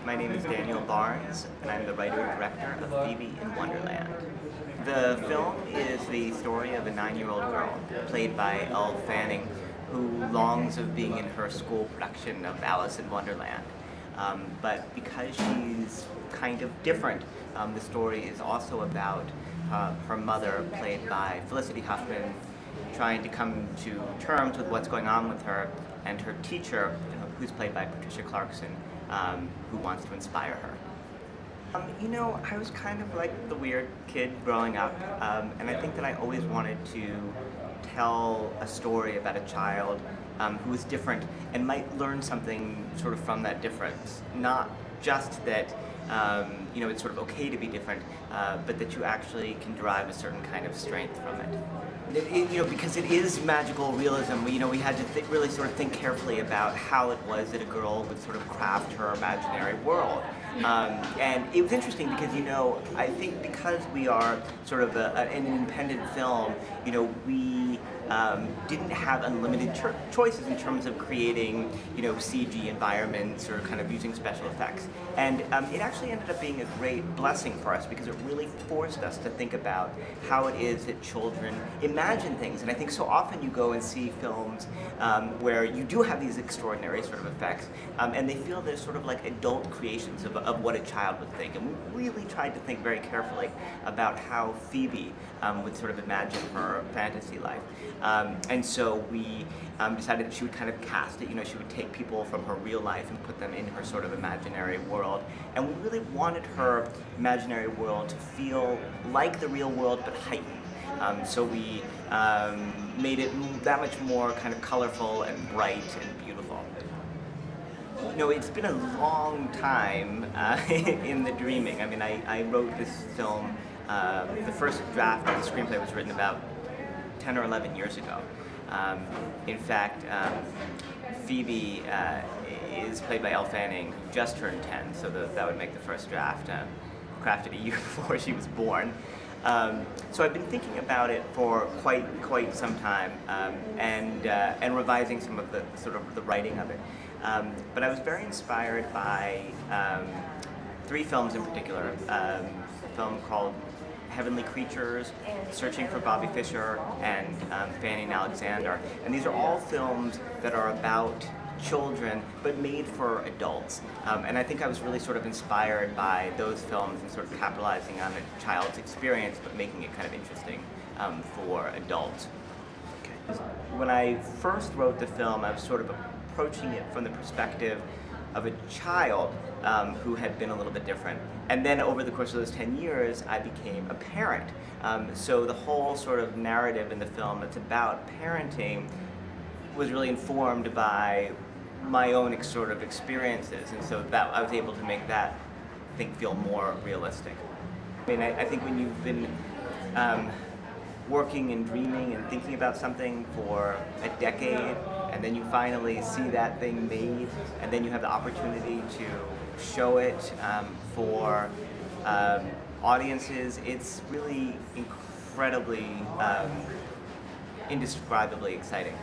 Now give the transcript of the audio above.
My name is Daniel Barnz, and I'm the writer and director of Phoebe in Wonderland. The film is the story of a 9-year-old girl, played by Elle Fanning, who longs of being in her school production of Alice in Wonderland. But because she's kind of different, the story is also about her mother, played by Felicity Huffman, trying to come to terms with what's going on with her, and her teacher, who's played by Patricia Clarkson, who wants to inspire her. I was kind of like the weird kid growing up, and I think that I always wanted to tell a story about a child who was different and might learn something sort of from that difference. Not just that it's sort of okay to be different, but that you actually can derive a certain kind of strength from it. Because it is magical realism, we had to really sort of think carefully about how it was that a girl would sort of craft her imaginary world. And it was interesting because, I think because we are sort of an independent film, we didn't have unlimited choices in terms of creating, CG environments or kind of using special effects. And it actually ended up being a great blessing for us because it really forced us to think about how it is that children imagine things. And I think so often you go and see films where you do have these extraordinary sort of effects, and they feel they're sort of like adult creations of what a child would think. And we really tried to think very carefully about how Phoebe would sort of imagine her fantasy life. And so we decided that she would kind of cast it, she would take people from her real life and put them in her sort of imaginary world. And we really wanted her imaginary world to feel like the real world, but heightened. So we made it that much more kind of colorful and bright and beautiful. It's been a long time in the dreaming. I mean, I wrote this film, the first draft of the screenplay was written about 10 or 11 years ago. In fact, Phoebe is played by Elle Fanning, who just turned 10, so that would make the first draft crafted a year before she was born. So I've been thinking about it for quite some time, and revising some of the sort of the writing of it. But I was very inspired by 3 films in particular. A film called Heavenly Creatures, Searching for Bobby Fischer, and Fanny and Alexander. And these are all films that are about children, but made for adults. And I think I was really sort of inspired by those films and sort of capitalizing on a child's experience, but making it kind of interesting for adults. Okay. When I first wrote the film, I was sort of approaching it from the perspective of a child who had been a little bit different. And then over the course of those 10 years, I became a parent. So the whole sort of narrative in the film that's about parenting was really informed by my own sort of experiences. And so that I was able to make that, I think, feel more realistic. I mean, I think when you've been working and dreaming and thinking about something for a decade, and then you finally see that thing made, and then you have the opportunity to show it for audiences, it's really incredibly, indescribably exciting.